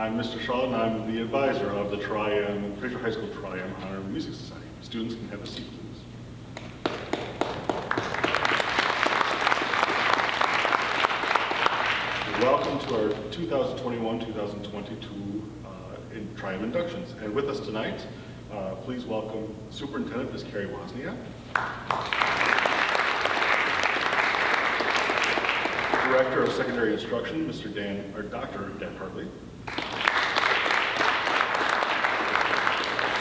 I'm Mr. Shaw, and I'm the advisor of the Triad, Fraser High School Triad Honor Music Society. Students can have a seat, please. Welcome to our 2021-2022 Triad Inductions. And with us tonight, please welcome Superintendent Ms. Carrie Wozniak, Director of Secondary Instruction, Dr. Dan Hartley,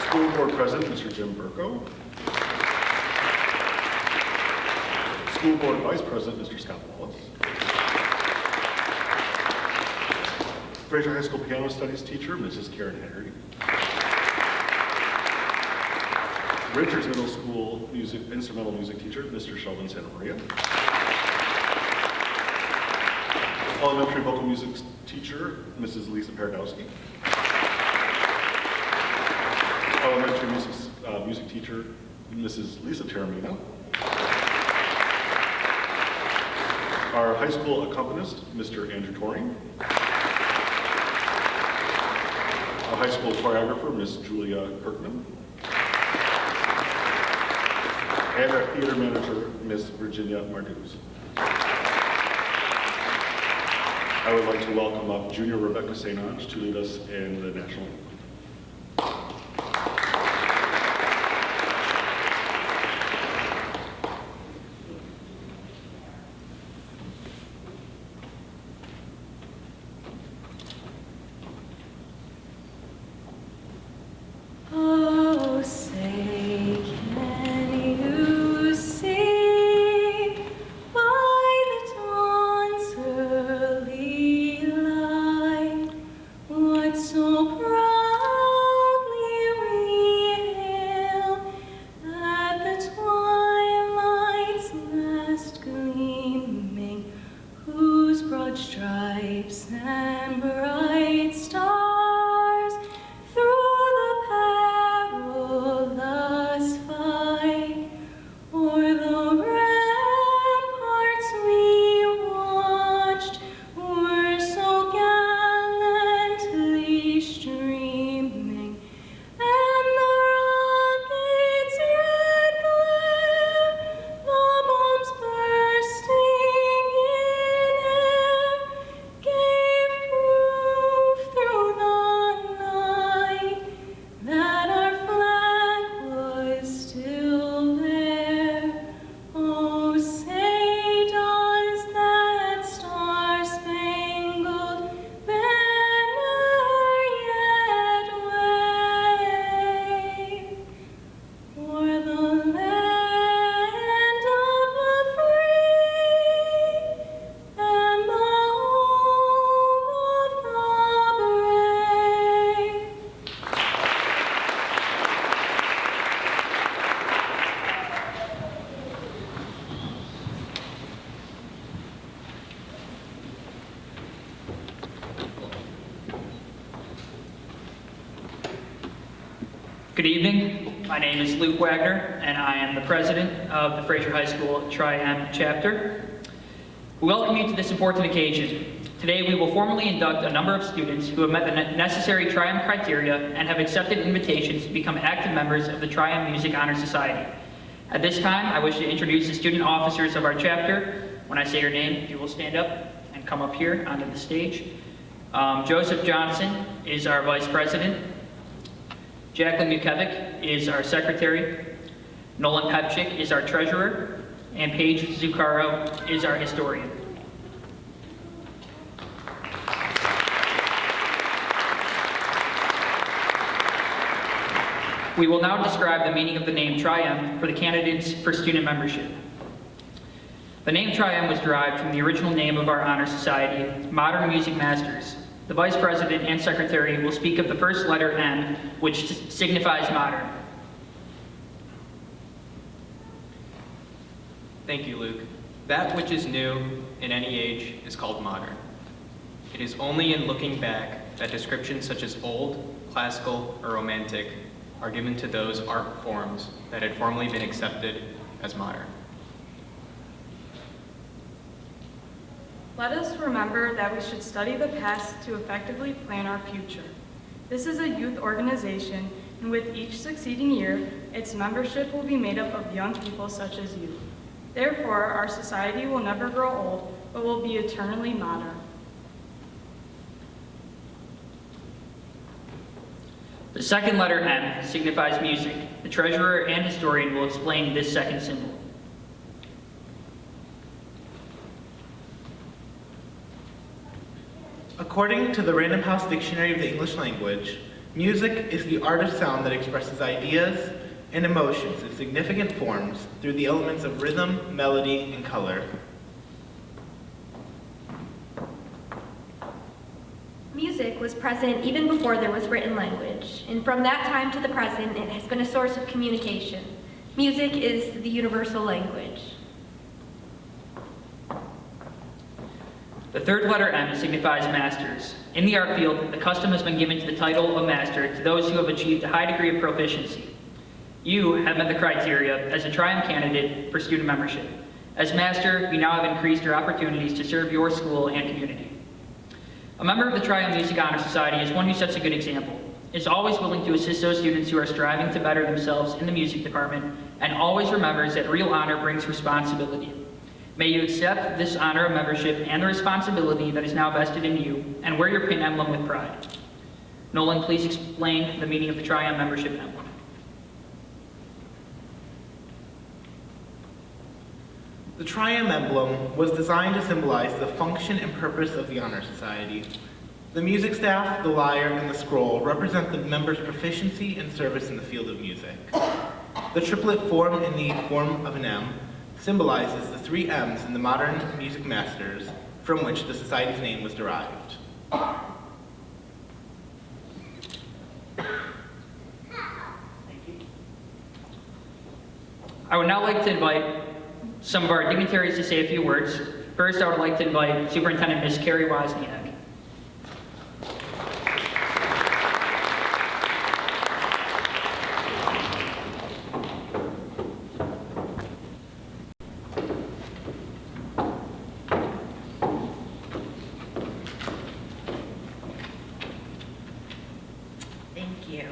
School Board President, Mr. Jim Burko, School Board Vice President, Mr. Scott Wallace, Fraser High School Piano Studies teacher, Mrs. Karen Henry, Richards Middle School instrumental music teacher, Mr. Sheldon Santa Maria, Elementary vocal music teacher, Mrs. Lisa Paradowski, Elementary music teacher, Mrs. Lisa Taramina, our high school accompanist, Mr. Andrew Toring, our high school choreographer, Miss Julia Kirkman, and our theater manager, Miss Virginia Marduz. I would like to welcome up Junior Rebecca Sainange to lead us in the national anthem. Good evening. My name is Luke Wagner, and I am the president of the Fraser High School Triad Chapter. We welcome you to this important occasion. Today we will formally induct a number of students who have met the necessary Triad criteria and have accepted invitations to become active members of the Triad Music Honor Society. At this time, I wish to introduce the student officers of our chapter. When I say your name, you will stand up and come up here onto the stage. Joseph Johnson is our vice president. Jacqueline Mukevich is our secretary, Nolan Pepchik is our treasurer, and Paige Zuccaro is our historian. We will now describe the meaning of the name Triad for the candidates for student membership. The name Triad was derived from the original name of our honor society, Modern Music Masters. The Vice President and Secretary will speak of the first letter M, which signifies modern. Thank you, Luke. That which is new in any age is called modern. It is only in looking back that descriptions such as old, classical, or romantic are given to those art forms that had formerly been accepted as modern. Let us remember that we should study the past to effectively plan our future. This is a youth organization, and with each succeeding year, its membership will be made up of young people such as you. Therefore, our society will never grow old, but will be eternally modern. The second letter M signifies music. The treasurer and historian will explain this second symbol. According to the Random House Dictionary of the English Language, music is the art of sound that expresses ideas and emotions in significant forms through the elements of rhythm, melody, and color. Music was present even before there was written language, and from that time to the present, it has been a source of communication. Music is the universal language. The third letter M signifies masters. In the art field, the custom has been given to the title of master to those who have achieved a high degree of proficiency. You have met the criteria as a Triumph candidate for student membership. As master, you now have increased your opportunities to serve your school and community. A member of the Triumph Music Honor Society is one who sets a good example, is always willing to assist those students who are striving to better themselves in the music department, and always remembers that real honor brings responsibility. May you accept this honor of membership and the responsibility that is now vested in you, and wear your pin emblem with pride. Nolan, please explain the meaning of the Triumph membership emblem. The Triumph emblem was designed to symbolize the function and purpose of the Honor Society. The music staff, the lyre, and the scroll represent the members' proficiency and service in the field of music. The triplet form in the form of an M symbolizes the three M's in the modern music masters from which the Society's name was derived. I would now like to invite some of our dignitaries to say a few words. First, I would like to invite Superintendent Ms. Carrie Wozniak. Thank you.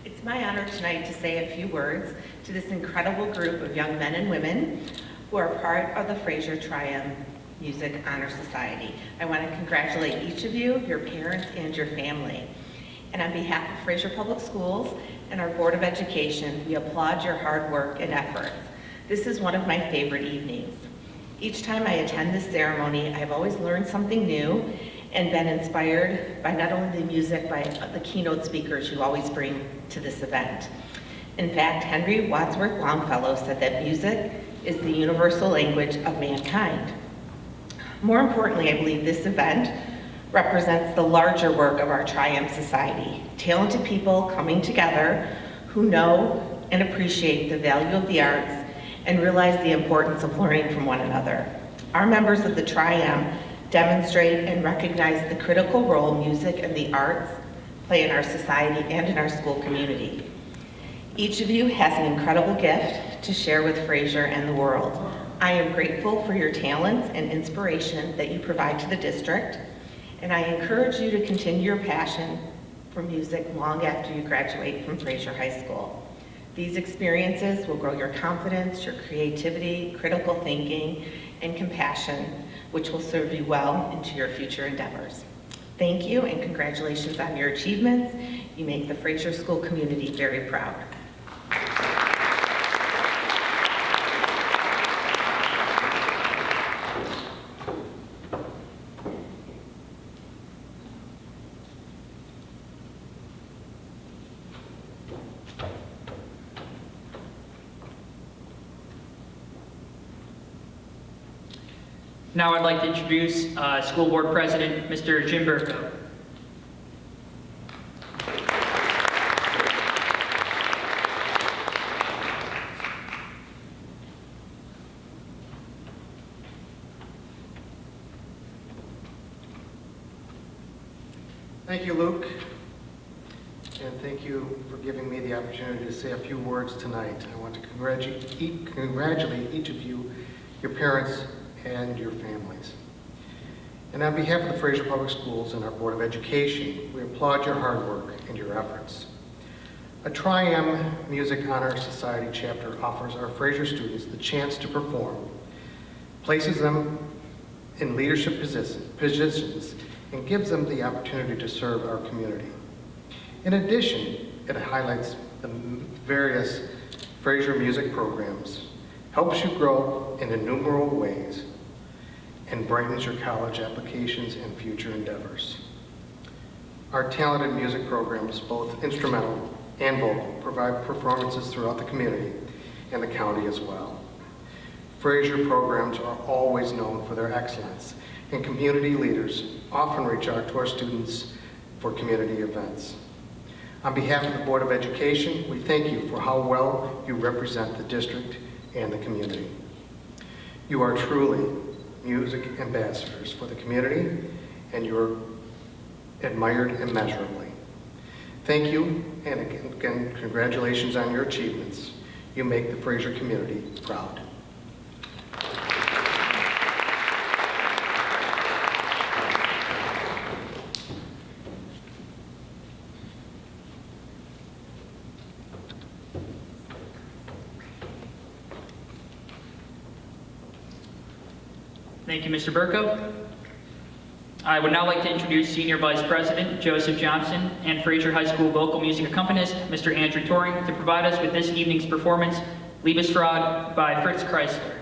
It's my honor tonight to say a few words to this incredible group of young men and women who are part of the Fraser Triumph Music Honor Society. I want to congratulate each of you, your parents, and your family. And on behalf of Fraser Public Schools and our Board of Education, we applaud your hard work and efforts. This is one of my favorite evenings. Each time I attend this ceremony, I've always learned something new and been inspired by not only the music, by the keynote speakers you always bring to this event. In fact, Henry Wadsworth Longfellow said that music is the universal language of mankind. More importantly, I believe this event represents the larger work of our Triumph Society, talented people coming together who know and appreciate the value of the arts and realize the importance of learning from one another. Our members of the Triumph demonstrate and recognize the critical role music and the arts play in our society and in our school community. Each of you has an incredible gift to share with Fraser and the world. I am grateful for your talents and inspiration that you provide to the district, and I encourage you to continue your passion for music long after you graduate from Fraser High School. These experiences will grow your confidence, your creativity, critical thinking, and compassion, which will serve you well into your future endeavors. Thank you, and congratulations on your achievements. You make the Fraser School community very proud. Now I'd like to introduce School Board President, Mr. Jim Burko. Thank you, Luke, and thank you for giving me the opportunity to say a few words tonight. I want to congratulate each of you, your parents, and your families. And on behalf of the Fraser Public Schools and our Board of Education, we applaud your hard work and your efforts. A Tri-M Music Honor Society chapter offers our Fraser students the chance to perform, places them in leadership positions, and gives them the opportunity to serve our community. In addition, it highlights the various Fraser music programs, helps you grow in innumerable ways, and brightens your college applications and future endeavors. Our talented music programs, both instrumental and vocal, provide performances throughout the community and the county as well. Fraser programs are always known for their excellence, and community leaders often reach out to our students for community events. On behalf of the Board of Education, we thank you for how well you represent the district and the community. You are truly music ambassadors for the community, and you're admired immeasurably. Thank you, and again, congratulations on your achievements. You make the Fraser community proud. Thank you, Mr. Burko. I would now like to introduce Senior Vice President Joseph Johnson and Fraser High School vocal music accompanist, Mr. Andrew Toring, to provide us with this evening's performance, Liebesfrage by Fritz Kreisler.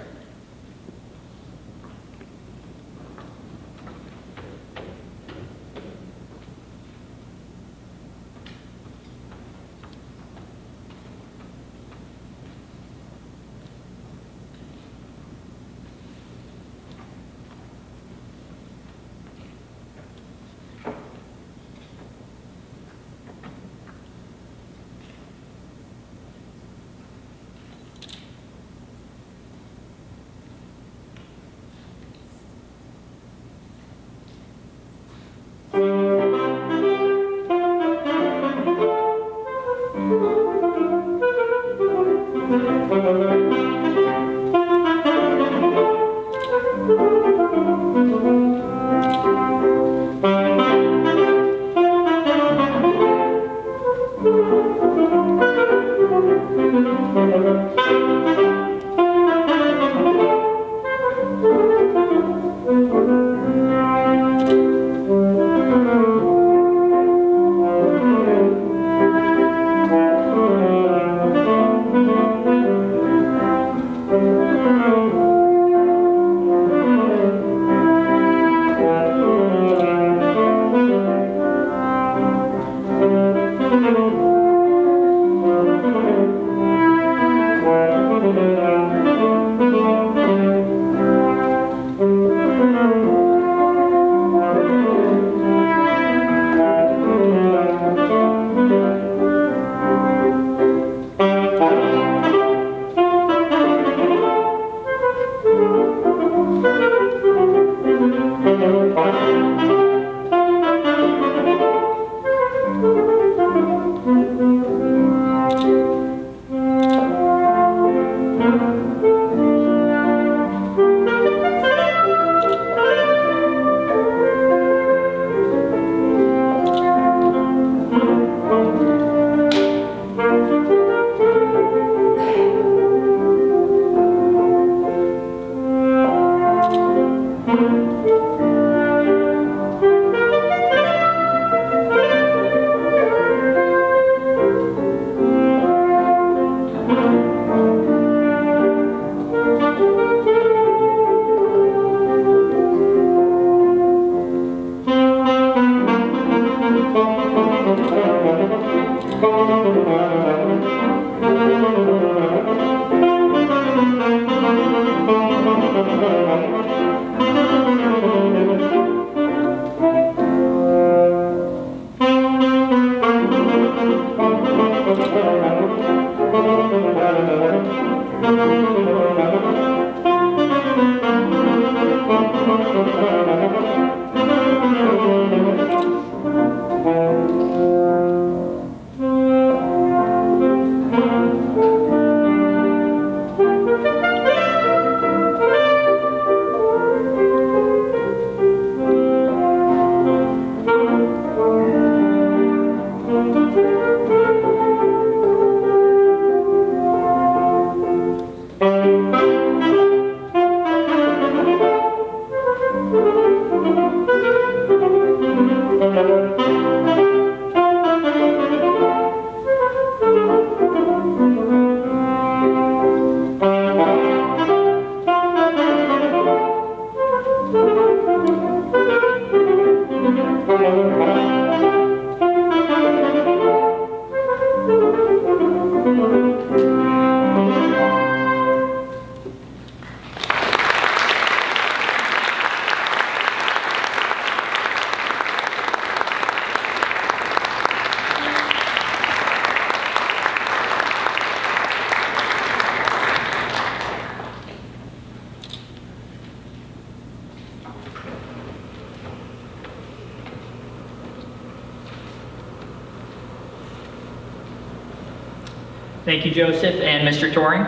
Thank you, Joseph and Mr. Toring.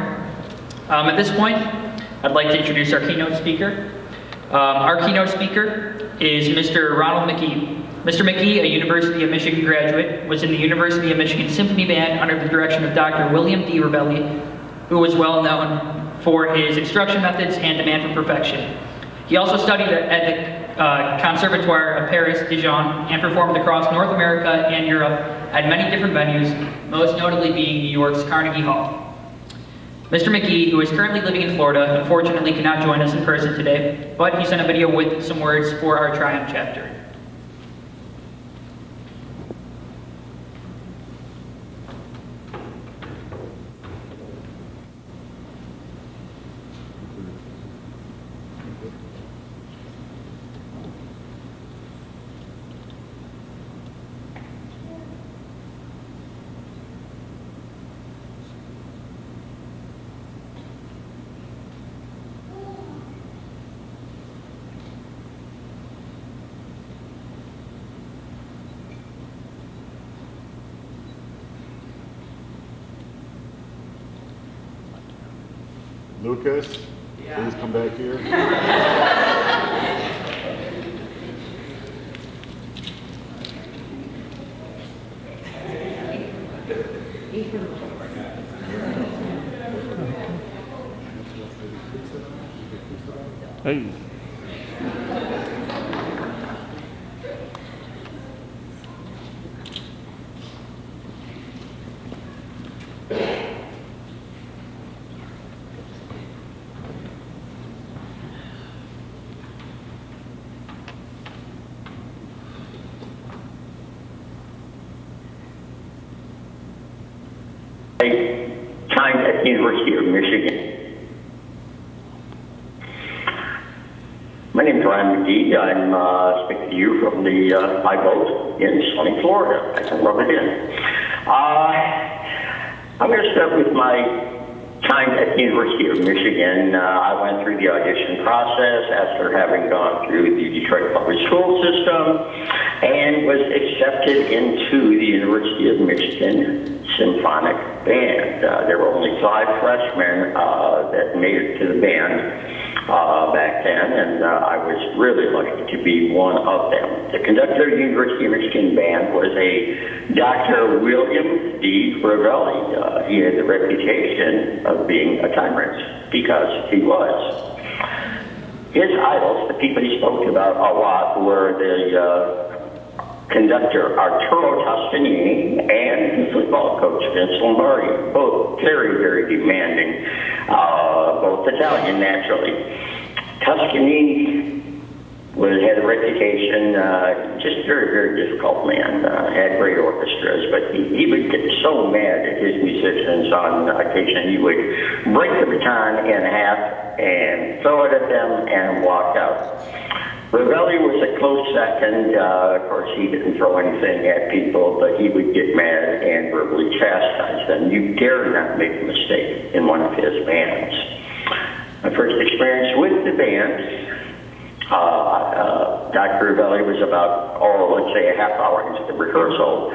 At this point, I'd like to introduce our keynote speaker. Our keynote speaker is Mr. Ronald Mckee. Mr. Mckee, a University of Michigan graduate, was in the University of Michigan Symphony Band under the direction of Dr. William D. Rebelli, who was well known for his instruction methods and demand for perfection. He also studied at the Conservatoire of Paris, Dijon, and performed across North America and Europe at many different venues, most notably being New York's Carnegie Hall. Mr. Mckee, who is currently living in Florida, unfortunately cannot join us in person today, but he sent a video with some words for our Triumph chapter. Lucas, please come back here. Hey. Time at the University of Michigan. My name is Ronald Mckee. I'm speaking to you from my boat in sunny Florida. I can rub it in. I'm going to start with my time at the University of Michigan. I went through the audition process after having gone through the Detroit public school system and was accepted into the University of Michigan Symphonic Band. There were only 5 freshmen that made it to the band back then, and I was really lucky to be one of them. The conductor of the University of Michigan Band was a Dr. William D. Rebelli. He had the reputation of being a tyrant, because he was. His idols, the people he spoke about a lot, were the conductor Arturo Toscanini and the football coach Vince Lombardi, both very, very demanding, both Italian naturally. Toscanini had a reputation, just very, very difficult man, had great orchestras, but he would get so mad at his musicians on occasion, he would break the baton in half and throw it at them and walk out. Rebelli was a close second. Of course, he didn't throw anything at people, but he would get mad and verbally chastise them. You dare not make a mistake in one of his bands. My first experience with the band, Dr. Rebelli was about, let's say a half hour into the rehearsal,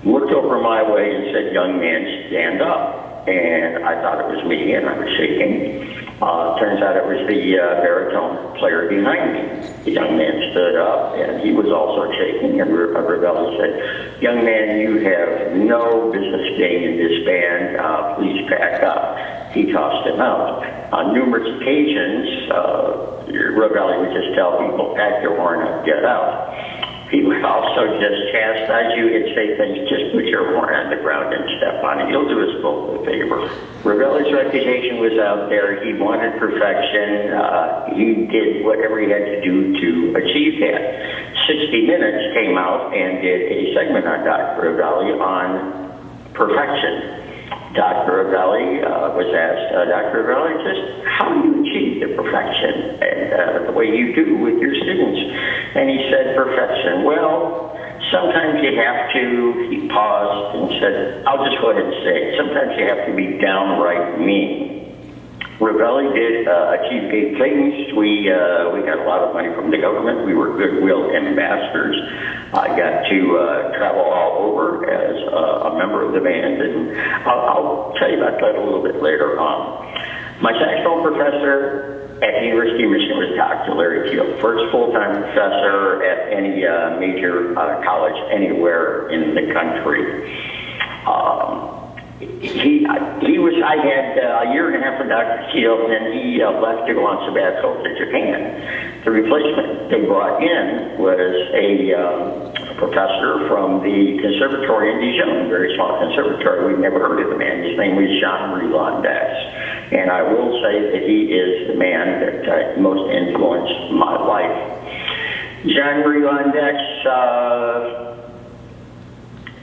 looked over my way and said, "Young man, stand up." And I thought it was me, and I was shaking. Turns out it was the baritone player behind me. The young man stood up, and he was also shaking, and Ravelli said, "Young man, you have no business being in this band. Please pack up." He tossed him out. On numerous occasions, Ravelli would just tell people, "Pack your horn up, get out." He would also just chastise you and say things, "Just put your horn on the ground and step on it. You'll do us both a favor." Ravelli's reputation was out there. He wanted perfection. He did whatever he had to do to achieve that. 60 Minutes came out and did a segment on Dr. Ravelli on perfection. Dr. Ravelli was asked, "Dr. Ravelli, just how do you achieve the perfection and the way you do with your students?" And he said, "Perfection. Well, sometimes you have to," he paused and said, "I'll just go ahead and say it. Sometimes you have to be downright mean." Ravelli did achieve great things. We got a lot of money from the government. We were goodwill ambassadors. I got to travel all over as a member of the band, and I'll tell you about that a little bit later on. My saxophone professor at the University of Michigan was Dr. Larry Teal, first full-time professor at any major college anywhere in the country. I had a year and a half with Dr. Teal, and then he left to go on sabbatical to Japan. The replacement they brought in was a professor from the conservatory in Dijon, a very small conservatory. We'd never heard of the man. His name was Jean-Marie Londex. And I will say that he is the man that most influenced my life. Jean-Marie Londex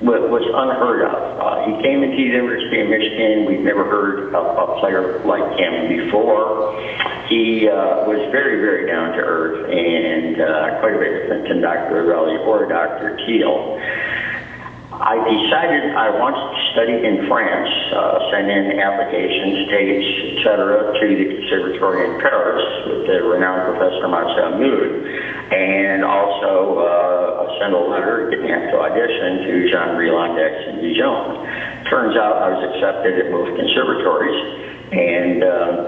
was unheard of. He came into the University of Michigan. We'd never heard of a player like him before. He was very, very down to earth and quite a bit different than Dr. Ravelli or Dr. Teal. I decided I wanted to study in France, send in applications, tapes, etc., to the conservatory in Paris with the renowned Professor Marcel Mudde, and also send a letter, get me out to audition to Jean-Marie Londex in Dijon. Turns out I was accepted at both conservatories, and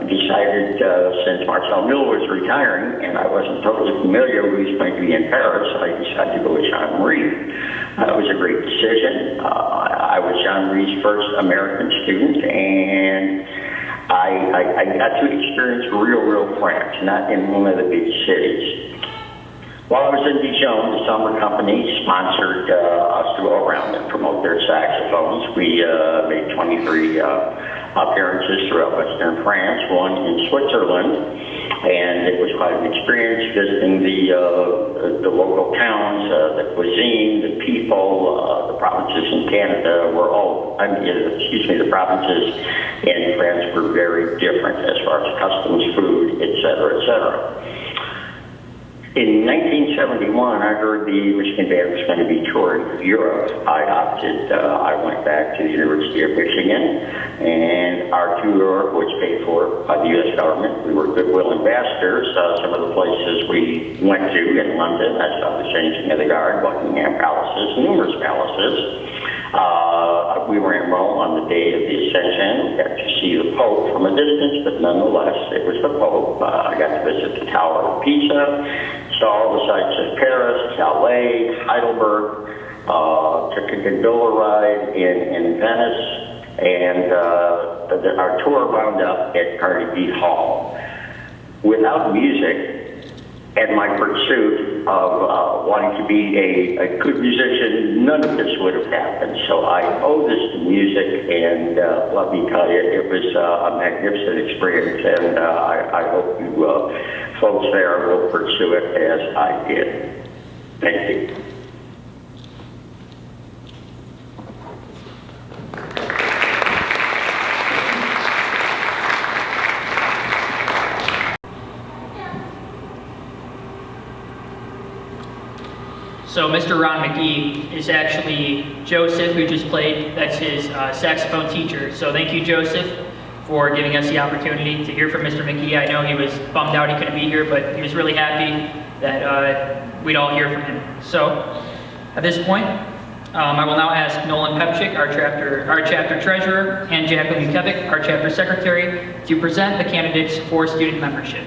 decided since Marcel Mudde was retiring and I wasn't totally familiar who was going to be in Paris, I decided to go with Jean-Marie. It was a great decision. I was Jean-Marie's first American student, and I got to experience real France, not in one of the big cities. While I was in Dijon, the summer company sponsored us to go around and promote their saxophones. We made 23 appearances throughout Western France, one in Switzerland, and it was quite an experience visiting the local towns, the cuisine, the people. The provinces in Canada were the provinces in France were very different as far as customs, food, etc., etc. In 1971, I heard the Michigan Band was going to be touring Europe. I went back to the University of Michigan, and our tour was paid for by the U.S. government. We were goodwill ambassadors. Some of the places we went to in London, I saw the changing of the guard, Buckingham Palaces, numerous palaces. We were in Rome on the day of the Ascension. We got to see the Pope from a distance, but nonetheless, it was the Pope. I got to visit the Tower of Pisa, saw all the sights of Paris, Calais, Heidelberg, took a gondola ride in Venice, and our tour wound up at Carnegie Hall. Without music, and my pursuit of wanting to be a good musician, none of this would have happened. So I owe this to music, and let me tell you, it was a magnificent experience, and I hope you folks there will pursue it as I did. Thank you. So Mr. Ron Mckee is actually Joseph, who just played. That's his saxophone teacher. So thank you, Joseph, for giving us the opportunity to hear from Mr. Mckee. I know he was bummed out he couldn't be here, but he was really happy that we'd all hear from him. So at this point, I will now ask Nolan Pepchik, our chapter treasurer, and Jacqueline Kevick, our chapter secretary, to present the candidates for student membership.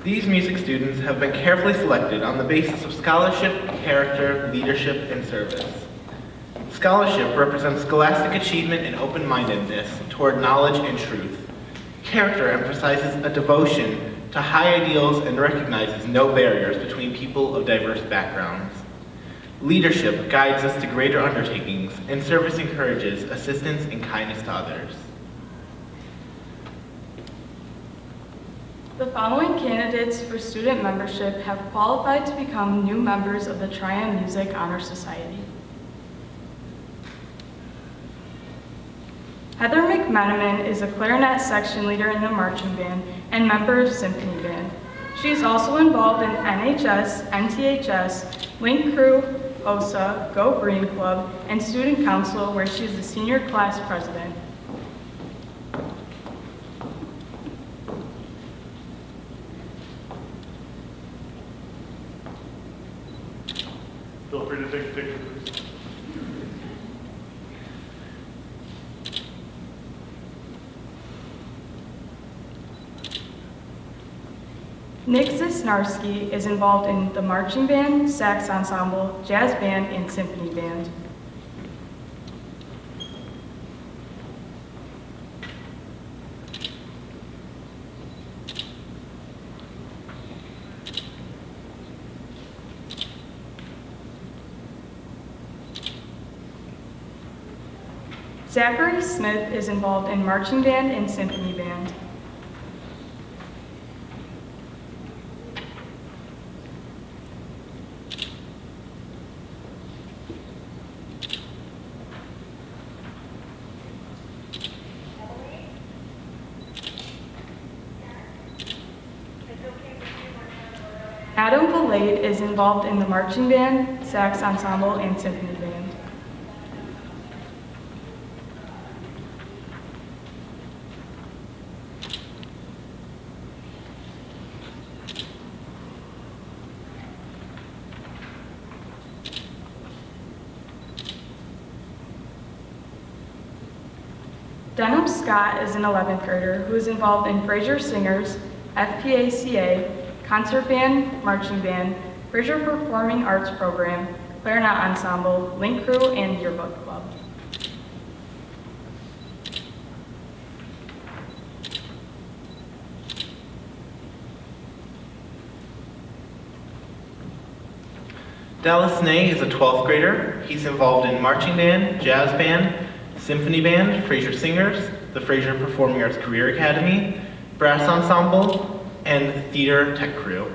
These music students have been carefully selected on the basis of scholarship, character, leadership, and service. Scholarship represents scholastic achievement and open-mindedness toward knowledge and truth. Character emphasizes a devotion to high ideals and recognizes no barriers between people of diverse backgrounds. Leadership guides us to greater undertakings, and service encourages assistance and kindness to others. The following candidates for student membership have qualified to become new members of the Triad Music Honor Society. Heather Mcmenamin is a clarinet section leader in the marching band and member of symphony band. She is also involved in NHS, NTHS, Link Crew, OSA, Go Green Club, and Student Council, where she is the senior class president. Feel free to take a picture, please. Nick Zisnarski is involved in the marching band, sax ensemble, jazz band, and symphony band. Zachary Smith is involved in marching band and symphony band. Adam Valade is involved in the marching band, sax ensemble, and symphony band. Denham Scott is an 11th grader who is involved in Fraser Singers, FPACA, concert band, marching band, Fraser Performing Arts Program, clarinet ensemble, Link Crew, and yearbook club. Dallas Ney is a 12th grader. He's involved in marching band, jazz band, symphony band, Fraser Singers, the Fraser Performing Arts Career Academy, brass ensemble, and theater tech crew.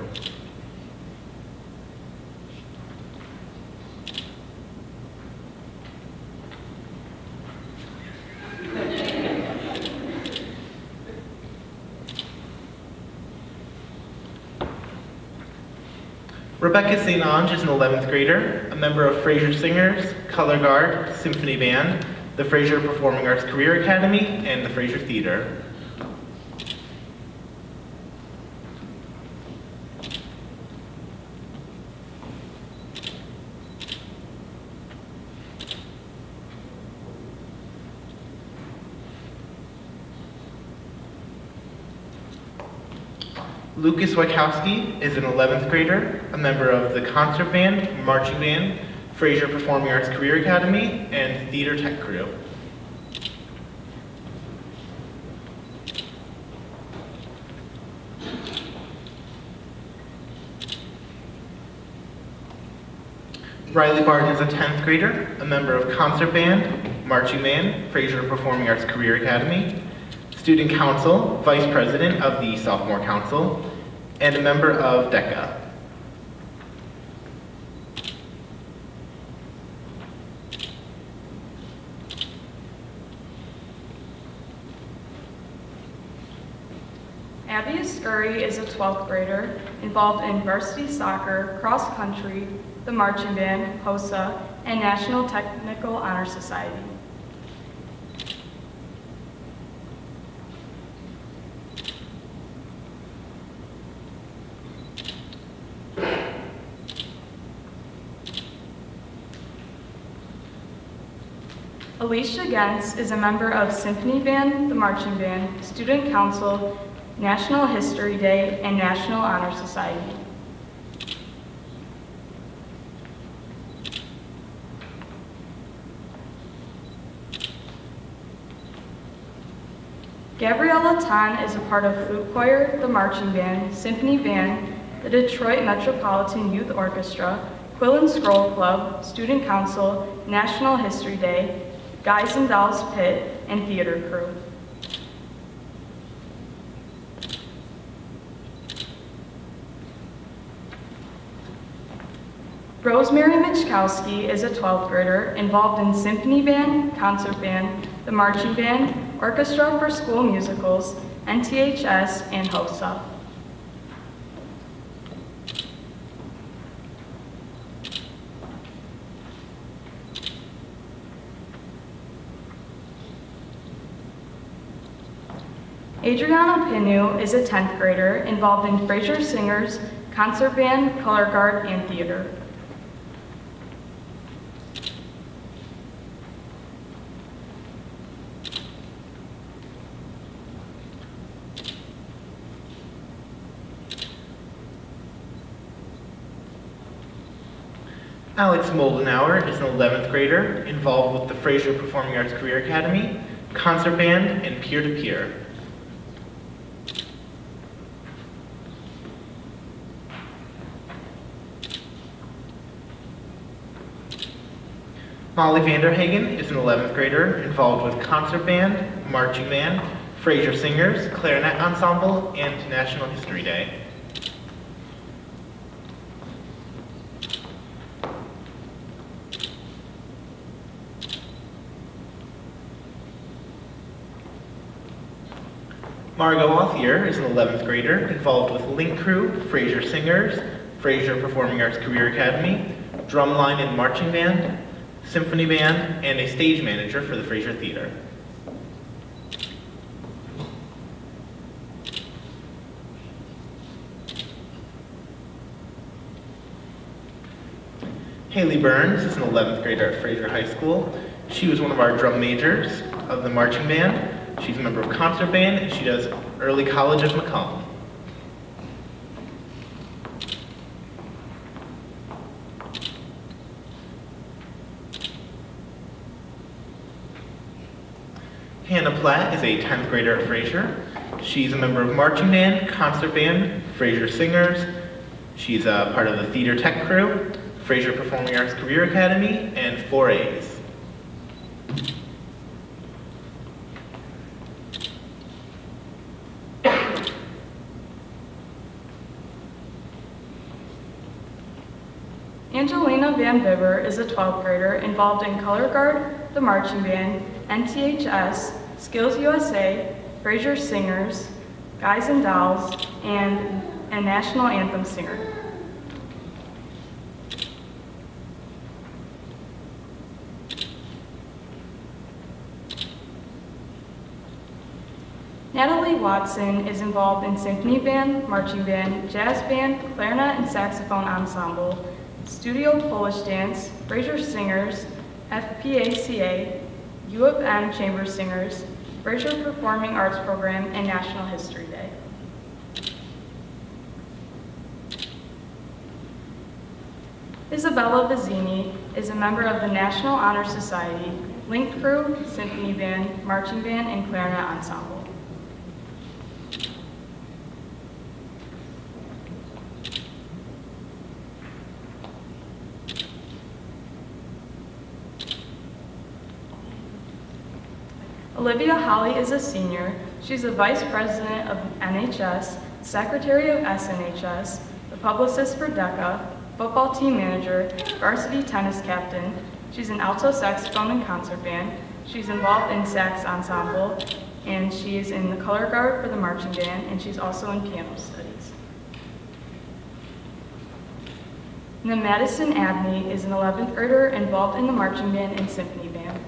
Rebecca St. Ange is an 11th grader, a member of Fraser Singers, Color Guard, Symphony Band, the Fraser Performing Arts Career Academy, and the Fraser Theater. Lucas Wachowski is an 11th grader, a member of the concert band, marching band, Fraser Performing Arts Career Academy, and theater tech crew. Riley Barton is a 10th grader, a member of concert band, marching band, Fraser Performing Arts Career Academy, student council, vice president of the sophomore council, and a member of DECA. Abby Scurry is a 12th grader involved in varsity soccer, cross country, the marching band, HOSA, and National Technical Honor Society. Alicia Gens is a member of Symphony Band, the Marching Band, Student Council, National History Day, and National Honor Society. Gabriella Tan is a part of Flute Choir, the Marching Band, Symphony Band, the Detroit Metropolitan Youth Orchestra, Quill and Scroll Club, Student Council, National History Day, Guys and Dolls Pit, and theater crew. Rosemary Mizkowski is a 12th grader involved in Symphony Band, Concert Band, the Marching Band, Orchestra for School Musicals, NTHS, and HOSA. Adriana Pinu is a 10th grader involved in Fraser Singers, Concert Band, Color Guard, and theater. Alex Moldenauer is an 11th grader involved with the Fraser Performing Arts Career Academy, Concert Band, and Peer-to-Peer. Molly Vanderhagen is an 11th grader involved with Concert Band, Marching Band, Fraser Singers, Clarinet Ensemble, and National History Day. Margot Wathier is an 11th grader involved with Link Crew, Fraser Singers, Fraser Performing Arts Career Academy, Drumline and Marching Band, Symphony Band, and a stage manager for the Fraser Theater. Haley Burns is an 11th grader at Fraser High School. She was one of our drum majors of the marching band. She's a member of Concert Band, and she does early college of Macomb. Hannah Platt is a 10th grader at Fraser. She's a member of Marching Band, Concert Band, Fraser Singers. She's a part of the Theater Tech Crew, Fraser Performing Arts Career Academy, and 4As. Angelina Van Bibber is a 12th grader involved in Color Guard, the Marching Band, NTHS, Skills USA, Fraser Singers, Guys and Dolls, and a National Anthem singer. Natalie Watson is involved in Symphony Band, Marching Band, Jazz Band, Clarinet and Saxophone Ensemble, Studio Polish Dance, Fraser Singers, FPACA, U of M Chamber Singers, Fraser Performing Arts Program, and National History Day. Isabella Bazzini is a member of the National Honor Society, Link Crew, Symphony Band, Marching Band, and Clarinet Ensemble. Olivia Holly is a senior. She's a vice president of NHS, secretary of SNHS, the publicist for DECA, football team manager, varsity tennis captain. She's an alto saxophone and concert band. She's involved in sax ensemble, and she is in the color guard for the marching band, and she's also in piano studies. And then Madison Abney is an 11th grader involved in the marching band and symphony band.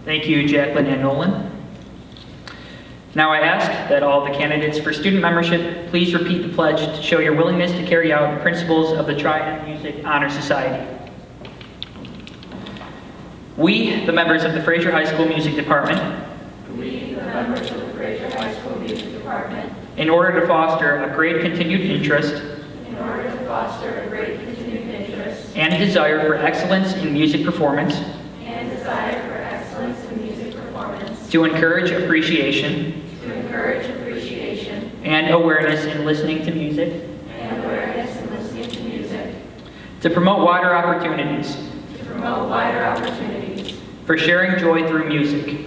Thank you, Jacqueline and Nolan. Now I ask that all the candidates for student membership please repeat the pledge to show your willingness to carry out the principles of the Triad Music Honor Society. We, the members of the Fraser High School Music Department, in order to foster a great continued interest and a desire for excellence in music performance, to encourage appreciation and awareness in listening to music, to promote wider opportunities for sharing joy through music,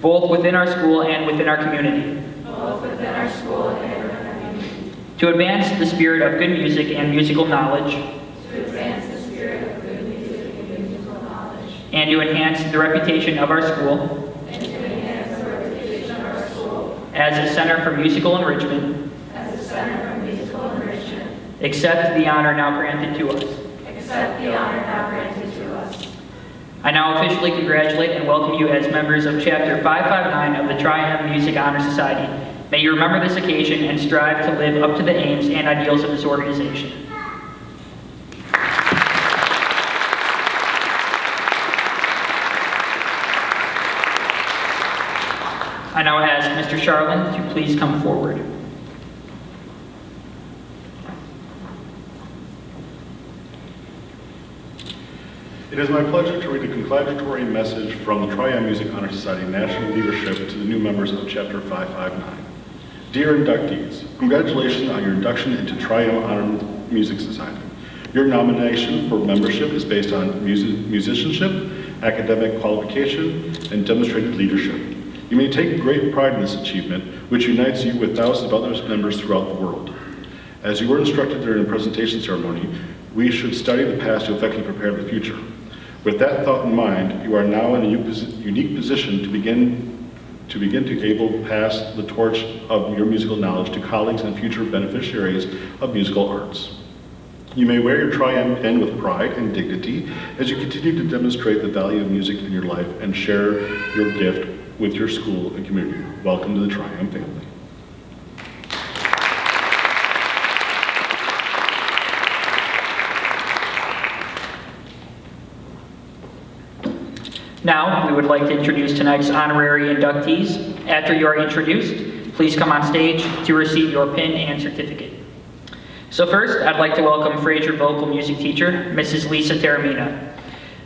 both within our school and within our community, to advance the spirit of good music and musical knowledge, and to enhance the reputation of our school as a center for musical enrichment, accept the honor now granted to us. I now officially congratulate and welcome you as members of Chapter 559 of the Triad Music Honor Society. May you remember this occasion and strive to live up to the aims and ideals of this organization. I now ask Mr. Charlin to please come forward. It is my pleasure to read a congratulatory message from the Triad Music Honor Society National Leadership to the new members of Chapter 559. Dear inductees, congratulations on your induction into Triad Honor Music Society. Your nomination for membership is based on musicianship, academic qualification, and demonstrated leadership. You may take great pride in this achievement, which unites you with thousands of other members throughout the world. As you were instructed during the presentation ceremony, we should study the past to effectively prepare the future. With that thought in mind, you are now in a unique position to begin to able to pass the torch of your musical knowledge to colleagues and future beneficiaries of musical arts. You may wear your Triad pin with pride and dignity as you continue to demonstrate the value of music in your life and share your gift with your school and community. Welcome to the Triad family. Now, we would like to introduce tonight's honorary inductees. After you are introduced, please come on stage to receive your pin and certificate. So first, I'd like to welcome Fraser vocal music teacher, Mrs. Lisa Taramina.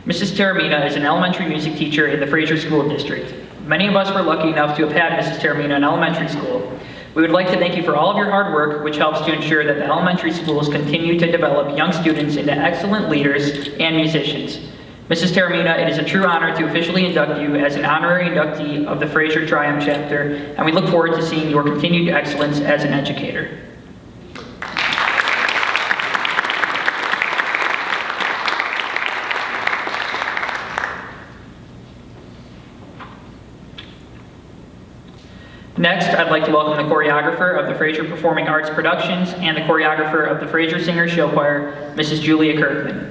Mrs. Taramina is an elementary music teacher in the Fraser School District. Many of us were lucky enough to have had Mrs. Taramina in elementary school. We would like to thank you for all of your hard work, which helps to ensure that the elementary schools continue to develop young students into excellent leaders and musicians. Mrs. Taramina, it is a true honor to officially induct you as an honorary inductee of the Fraser Triad Chapter, and we look forward to seeing your continued excellence as an educator. Next, I'd like to welcome the choreographer of the Fraser Performing Arts Productions and the choreographer of the Fraser Singer Show Choir, Mrs. Julia Kirkman.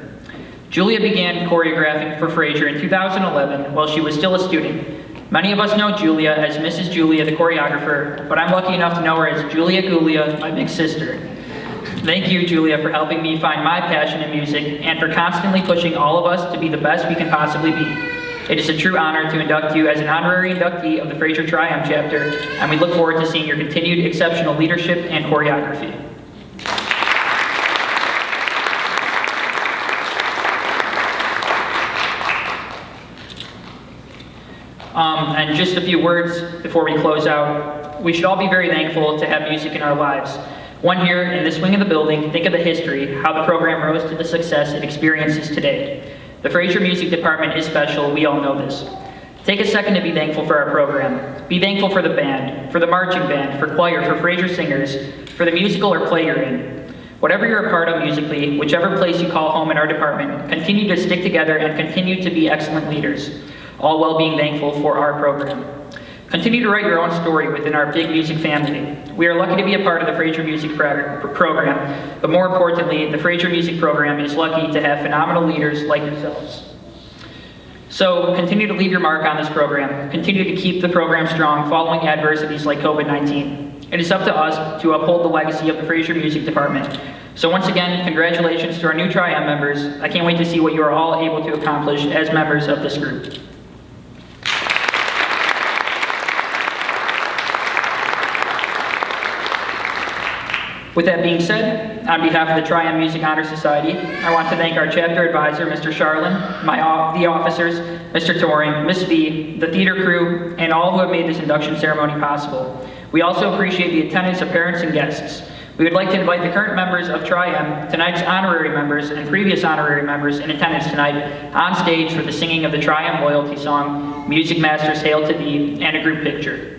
Julia began choreographing for Fraser in 2011 while she was still a student. Many of us know Julia as Mrs. Julia, the choreographer, but I'm lucky enough to know her as Julia Gulia, my big sister. Thank you, Julia, for helping me find my passion in music and for constantly pushing all of us to be the best we can possibly be. It is a true honor to induct you as an honorary inductee of the Fraser Triad Chapter, and we look forward to seeing your continued exceptional leadership and choreography. And just a few words before we close out. We should all be very thankful to have music in our lives. One here in this wing of the building, think of the history, how the program rose to the success it experiences today. The Fraser Music Department is special, we all know this. Take a second to be thankful for our program. Be thankful for the band, for the marching band, for choir, for Fraser singers, for the musical or play you're in. Whatever you're a part of musically, whichever place you call home in our department, continue to stick together and continue to be excellent leaders, all while being thankful for our program. Continue to write your own story within our big music family. We are lucky to be a part of the Fraser Music program, but more importantly, the Fraser Music program is lucky to have phenomenal leaders like yourselves. So continue to leave your mark on this program. Continue to keep the program strong following adversities like COVID-19. It is up to us to uphold the legacy of the Fraser Music Department. So once again, congratulations to our new Tri-M members. I can't wait to see what you are all able to accomplish as members of this group. With that being said, on behalf of the Tri-M Music Honor Society, I want to thank our chapter advisor, Mr. Charlin, the officers, Mr. Toring, Ms. Fee, the theater crew, and all who have made this induction ceremony possible. We also appreciate the attendance of parents and guests. We would like to invite the current members of Tri-M, tonight's honorary members, and previous honorary members in attendance tonight on stage for the singing of the Tri-M loyalty song, Music Masters Hail to Thee, and a group picture.